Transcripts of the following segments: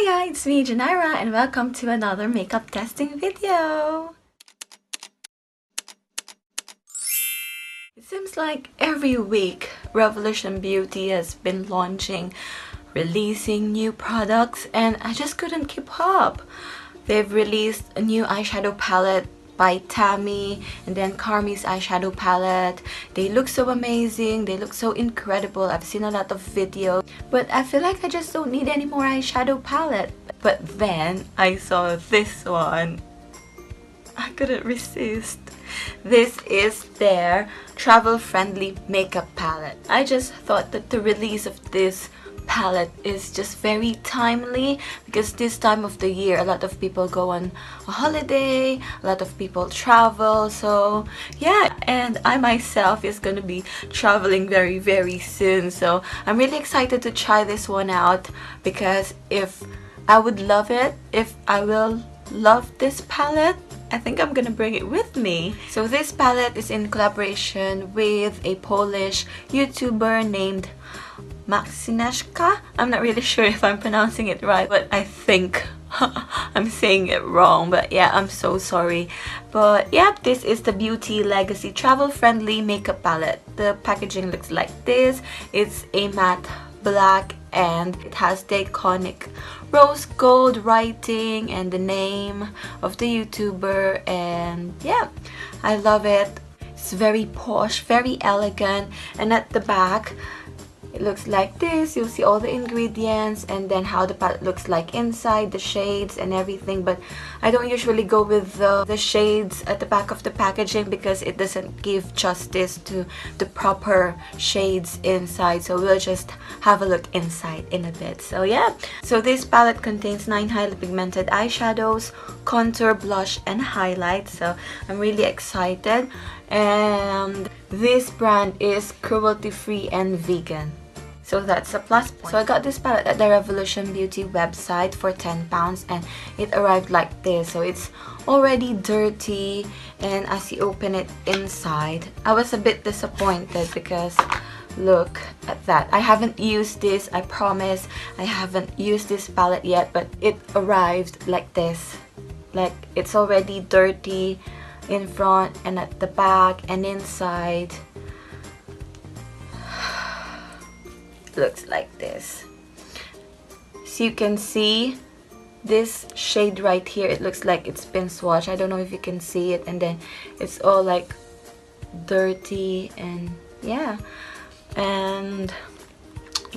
Hiya, it's me Janira and welcome to another makeup testing video. It seems like every week Revolution Beauty has been releasing new products, and I just couldn't keep up. They've released a new eyeshadow palette by Tammy and then Carmi's eyeshadow palette. They look so amazing, they look so incredible. I've seen a lot of videos, but I feel like I just don't need any more eyeshadow palette. But then I saw this one. I couldn't resist. This is their travel-friendly makeup palette. I just thought that the release of this palette is just very timely because this time of the year a lot of people go on a holiday, a lot of people travel, so yeah, and I myself is gonna be traveling very soon, so I'm really excited to try this one out because if I will love this palette, I think I'm gonna bring it with me. So this palette is in collaboration with a Polish YouTuber named Maxineczka. I'm not really sure if I'm pronouncing it right, but I think I'm saying it wrong, but yeah, I'm so sorry. But yeah, this is the Beauty Legacy Travel Friendly Makeup Palette. The packaging looks like this. It's a matte black and it has the iconic rose gold writing and the name of the YouTuber, and yeah, I love it. It's very posh, very elegant, and at the back it looks like this. You'll see all the ingredients and then how the palette looks like inside, the shades and everything, but I don't usually go with the shades at the back of the packaging because it doesn't give justice to the proper shades inside, so we'll just have a look inside in a bit. So yeah, so this palette contains 9 highly pigmented eyeshadows, contour, blush and highlight, so I'm really excited. And this brand is cruelty-free and vegan, so that's a plus point. So I got this palette at the Revolution Beauty website for £10 and it arrived like this. So it's already dirty, and as you open it inside, I was a bit disappointed because look at that. I haven't used this, I promise. I haven't used this palette yet, but it arrived like this. Like, it's already dirty in front and at the back and inside. Looks like this. So you can see this shade right here, it looks like it's been swatched. I don't know if you can see it, and then it's all like dirty, and yeah, and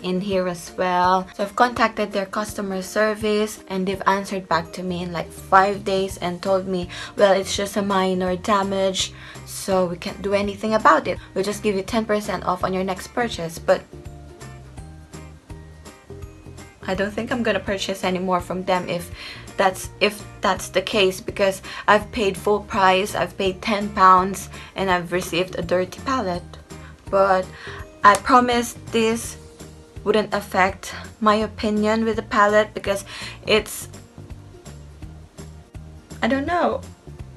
in here as well. So I've contacted their customer service and they've answered back to me in like 5 days and told me, well, it's just a minor damage, so we can't do anything about it. We'll just give you 10% off on your next purchase. But I don't think I'm gonna purchase any more from them if that's the case, because I've paid full price. I've paid £10 and I've received a dirty palette. But I promise this wouldn't affect my opinion with the palette because it's, I don't know,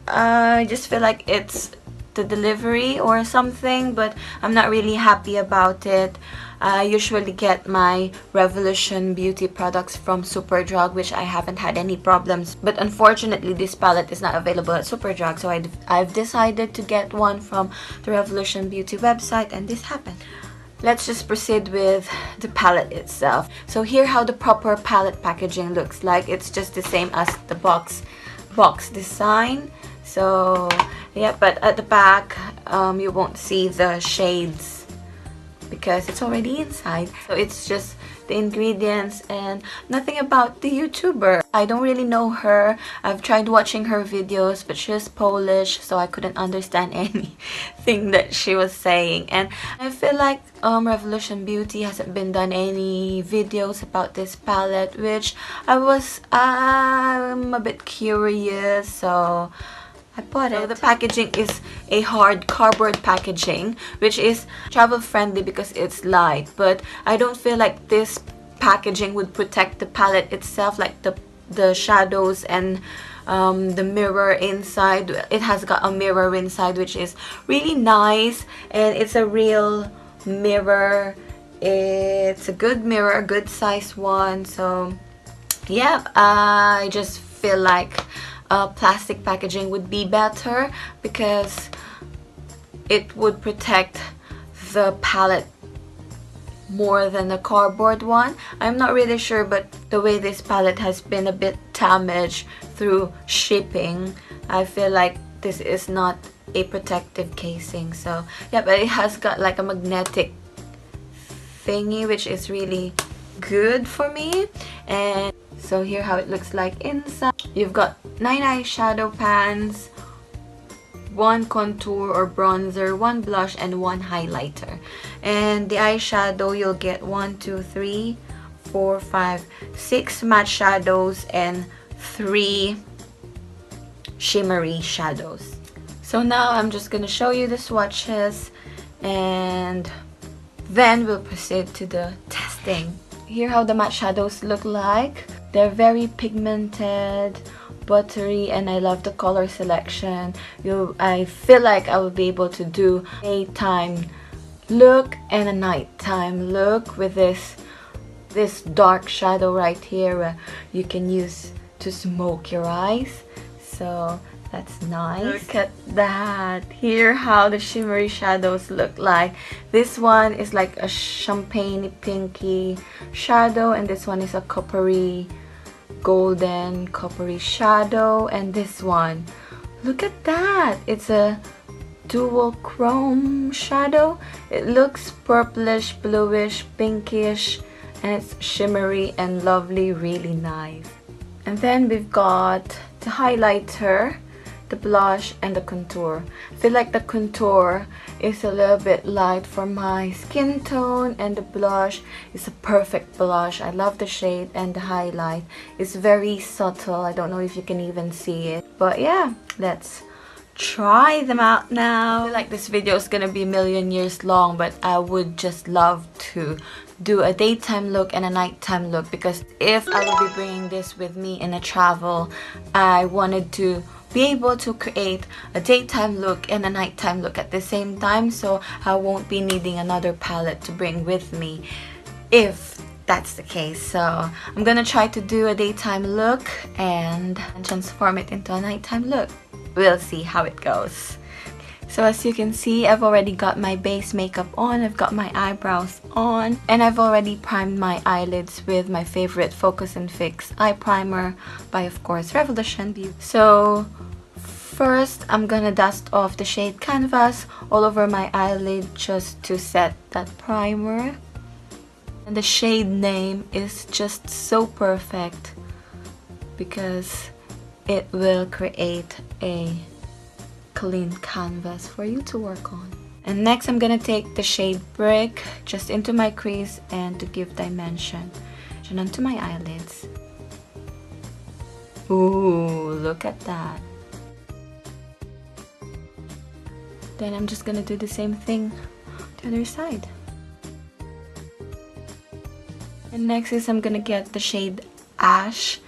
I just feel like it's the delivery or something, but I'm not really happy about it. I usually get my Revolution Beauty products from Superdrug, which I haven't had any problems, but unfortunately this palette is not available at Superdrug, so I've decided to get one from the Revolution Beauty website, and this happened. Let's just proceed with the palette itself. So here how the proper palette packaging looks like. It's just the same as the box design. So yeah, but at the back you won't see the shades because it's already inside. So it's just the ingredients and nothing about the YouTuber. I don't really know her. I've tried watching her videos, but she's Polish, so I couldn't understand anything that she was saying. And I feel like Revolution Beauty hasn't been done any videos about this palette, which I'm a bit curious, so I bought it. So the packaging is a hard cardboard packaging, which is travel friendly because it's light, but I don't feel like this packaging would protect the palette itself, like the shadows and the mirror inside. It has got a mirror inside, which is really nice, and it's a real mirror. It's a good mirror, a good size one, so Yep, I just feel like plastic packaging would be better because it would protect the palette more than the cardboard one. I'm not really sure, but the way this palette has been a bit damaged through shipping, I feel like this is not a protective casing. So yeah, but it has got like a magnetic thingy, which is really good for me. And so here how it looks like inside. You've got 9 eyeshadow pans, 1 contour or bronzer, 1 blush, and 1 highlighter. And the eyeshadow, you'll get 1, 2, 3, 4, 5, 6 matte shadows and 3 shimmery shadows. So now I'm just gonna show you the swatches and then we'll proceed to the testing. Here how the matte shadows look like. They're very pigmented, buttery, and I love the color selection. I feel like I will be able to do a daytime look and a nighttime look with this dark shadow right here where you can use to smoke your eyes. So that's nice. Look at that. Here how the shimmery shadows look like. This one is like a champagne pinky shadow, and this one is a coppery golden coppery shadow, and this one, look at that, it's a dual chrome shadow. It looks purplish, bluish, pinkish, and it's shimmery and lovely, really nice. And then we've got the highlighter, the blush, and the contour. I feel like the contour is a little bit light for my skin tone, and the blush is a perfect blush. I love the shade, and the highlight is very subtle. I don't know if you can even see it, but yeah, let's try them out now. I feel like this video is gonna be a million years long, but I would just love to do a daytime look and a nighttime look, because if I will be bringing this with me in a travel, I wanted to be able to create a daytime look and a nighttime look at the same time, so I won't be needing another palette to bring with me if that's the case. So I'm gonna try to do a daytime look and transform it into a nighttime look. We'll see how it goes. So as you can see, I've already got my base makeup on, I've got my eyebrows on, and I've already primed my eyelids with my favorite Focus and Fix eye primer by, of course, Revolution Beauty. So first, I'm gonna dust off the shade Canvas all over my eyelid just to set that primer. And the shade name is just so perfect because it will create a clean canvas for you to work on. And next I'm gonna take the shade Brick just into my crease and to give dimension and onto my eyelids. Ooh, look at that. Then I'm just gonna do the same thing to the other side. And next is I'm gonna get the shade Ash,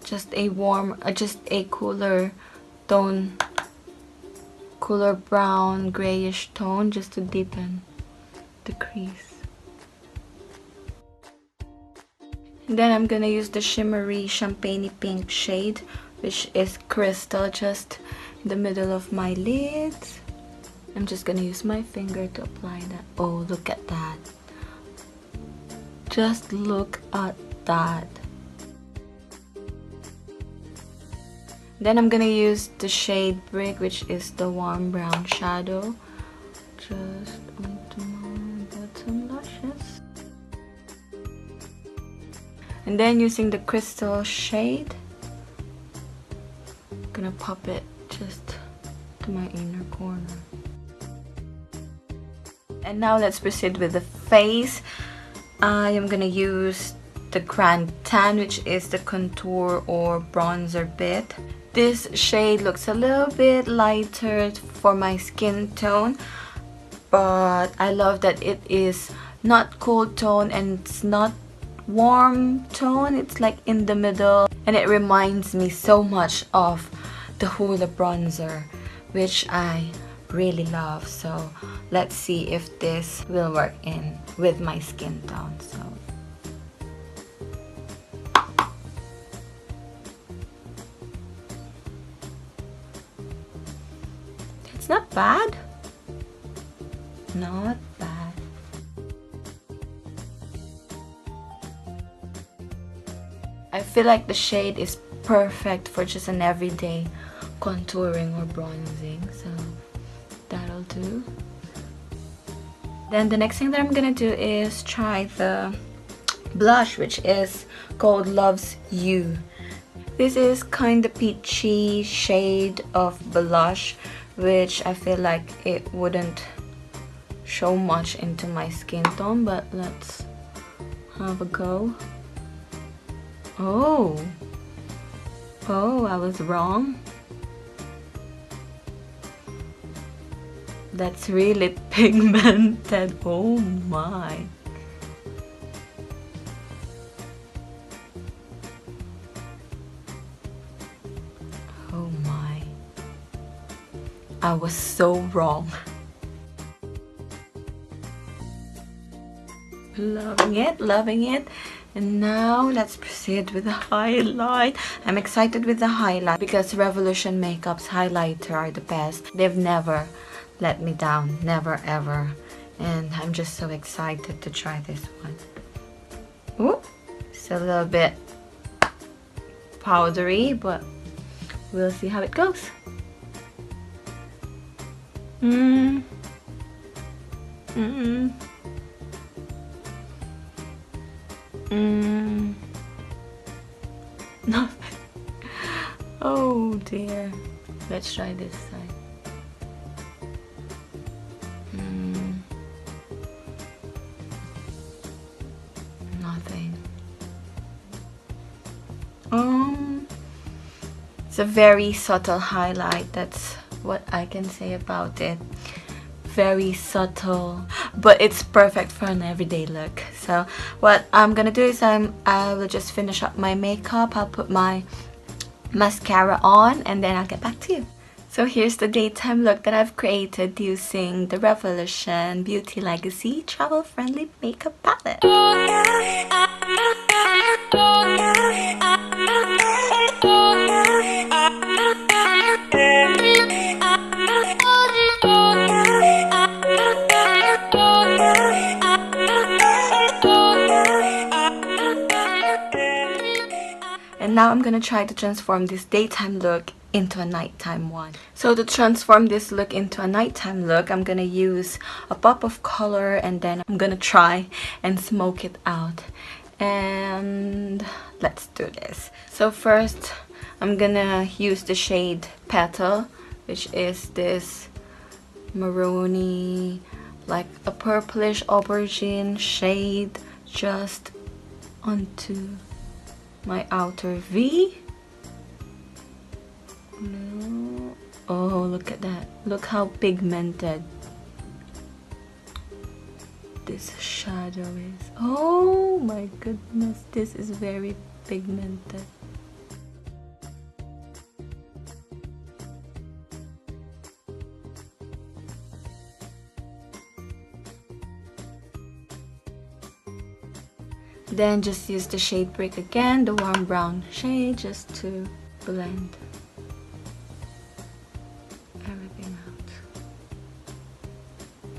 just a cooler tone, cooler brown grayish tone, just to deepen the crease. And then I'm gonna use the shimmery champagne pink shade, which is Crystal, just in the middle of my lids. I'm just gonna use my finger to apply that. Oh, look at that. Just look at that. Then I'm gonna use the shade Brick, which is the warm brown shadow, just onto my bottom lashes. And then using the Crystal shade, I'm gonna pop it just to my inner corner. And now let's proceed with the face. I am gonna use the Grand Tan, which is the contour or bronzer bit. This shade looks a little bit lighter for my skin tone, but I love that it is not cool tone and it's not warm tone. It's like in the middle, and it reminds me so much of the Hoola bronzer, which I really love. So let's see if this will work in with my skin tone. So It's not bad. Not bad. I feel like the shade is perfect for just an everyday contouring or bronzing, so that'll do. Then the next thing that I'm gonna do is try the blush, which is called Loves You. This is kind of peachy shade of blush, which I feel like it wouldn't show much into my skin tone, but let's have a go. Oh, I was wrong. That's really pigmented. Oh my. Oh my. I was so wrong. Loving it, loving it. And now let's proceed with the highlight. I'm excited with the highlight because Revolution Makeup's highlighter are the best. They've never let me down, never ever. And I'm just so excited to try this one. Ooh, it's a little bit powdery, but we'll see how it goes. Nothing. Oh dear. Let's try this side. Nothing. It's a very subtle highlight. That's what I can say about it. Very subtle, but it's perfect for an everyday look. So what I'm gonna do is I will just finish up my makeup. I'll put my mascara on and then I'll get back to you. So here's the daytime look that I've created using the Revolution Beauty Legacy Travel Friendly Makeup Palette. And now I'm gonna try to transform this daytime look into a nighttime one. So to transform this look into a nighttime look, I'm gonna use a pop of color and then I'm gonna try and smoke it out. And let's do this. So first, I'm gonna use the shade Petal, which is this maroony, like a purplish aubergine shade, just onto my outer V. Oh, look at that. Look how pigmented this shadow is. Oh my goodness, this is very pigmented. Then just use the shade Brick again, the warm brown shade, just to blend everything out.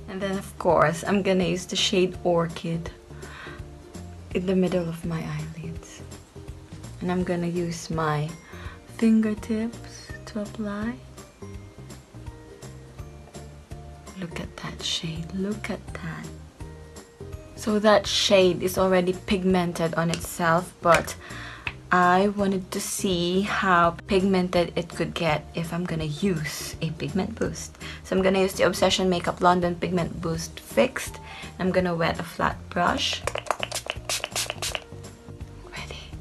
And then of course, I'm gonna use the shade Orchid in the middle of my eyelids. And I'm gonna use my fingertips to apply. Look at that shade, look at that. So that shade is already pigmented on itself, but I wanted to see how pigmented it could get if I'm gonna use a pigment boost. So I'm gonna use the Obsession Makeup London Pigment Boost Fixed. I'm gonna wet a flat brush. Ready.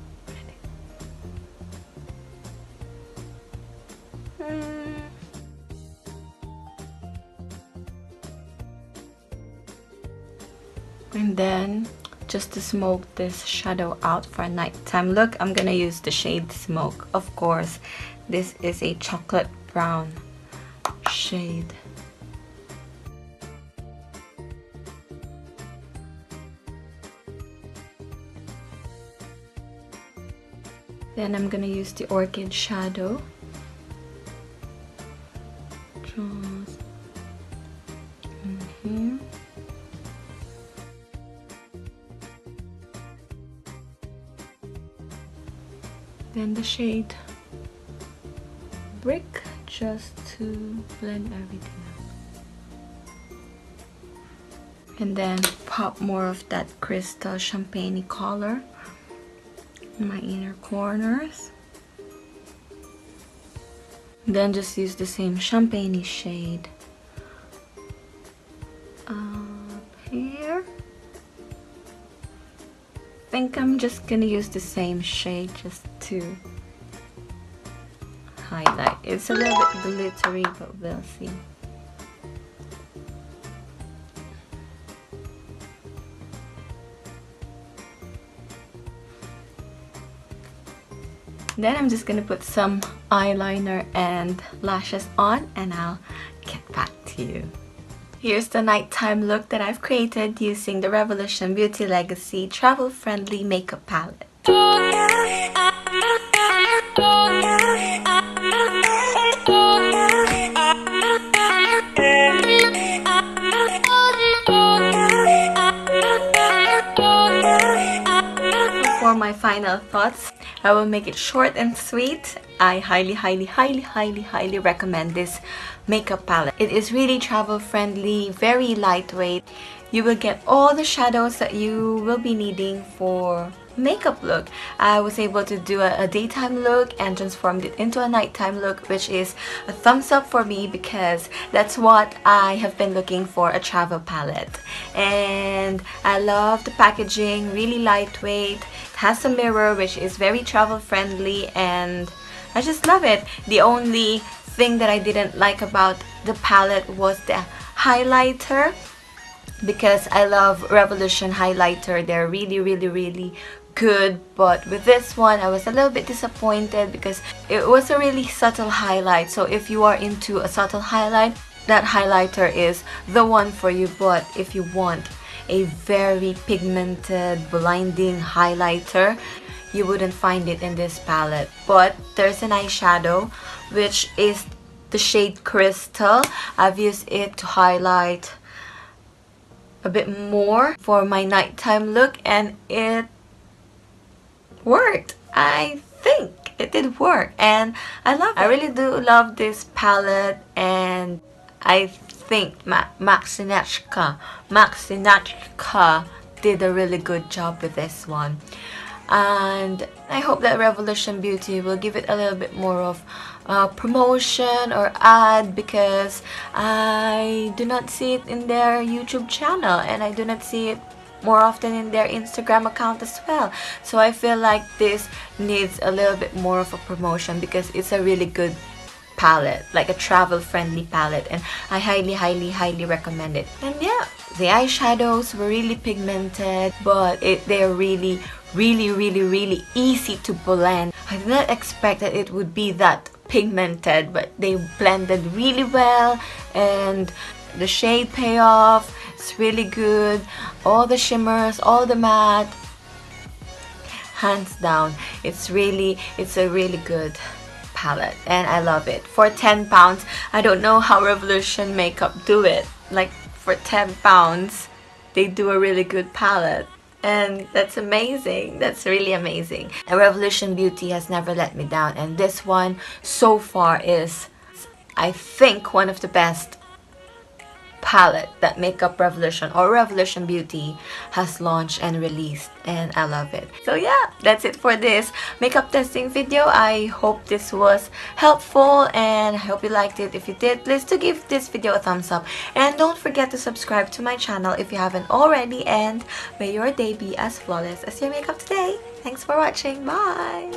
And then, just to smoke this shadow out for a nighttime look, I'm gonna use the shade Smoke. Of course, this is a chocolate brown shade. Then I'm gonna use the Orchid shadow. just in here. Then the shade Brick, just to blend everything out. And then pop more of that crystal champagne color in my inner corners. Then just use the same champagne shade up here. I think I'm just gonna use the same shade just to highlight. It's a little bit glittery, but we'll see. Then I'm just gonna put some eyeliner and lashes on, and I'll get back to you. Here's the nighttime look that I've created using the Revolution Beauty Legacy Travel Friendly Makeup Palette. For my final thoughts, I will make it short and sweet. I highly recommend this makeup palette. It is really travel friendly, very lightweight. You will get all the shadows that you will be needing for makeup look. I was able to do a daytime look and transformed it into a nighttime look, which is a thumbs up for me because that's what I have been looking for, a travel palette. And I love the packaging, really lightweight. It has a mirror which is very travel friendly, and I just love it. The only thing that I didn't like about the palette was the highlighter, because I love Revolution highlighter. They're really good, but with this one I was a little bit disappointed because it was a really subtle highlight. So if you are into a subtle highlight, that highlighter is the one for you. But if you want a very pigmented, blinding highlighter, you wouldn't find it in this palette. But there's an eyeshadow which is the shade Crystal. I've used it to highlight a bit more for my nighttime look, and it worked. I think it did work, and I love it. I really do love this palette, and I think Maxineczka did a really good job with this one. And I hope that Revolution Beauty will give it a little bit more of promotion or ad, because I do not see it in their YouTube channel, and I do not see it more often in their Instagram account as well. So I feel like this needs a little bit more of a promotion, because it's a really good palette, like a travel friendly palette, and I highly recommend it. And yeah, the eyeshadows were really pigmented, but they're really easy to blend. I did not expect that it would be that pigmented, but they blended really well, and the shade payoff is really good. All the shimmers, all the matte, hands down, it's a really good palette, and I love it. For 10 pounds, I don't know how Revolution Makeup do it. Like, for 10 pounds, they do a really good palette. And that's amazing. That's really amazing. And Revolution Beauty has never let me down. And this one so far is, I think, one of the best palette that Makeup Revolution or Revolution Beauty has launched and released, and I love it. So yeah, that's it for this makeup testing video. I hope this was helpful, and I hope you liked it. If you did, please do give this video a thumbs up, and don't forget to subscribe to my channel if you haven't already, and may your day be as flawless as your makeup today. Thanks for watching. Bye.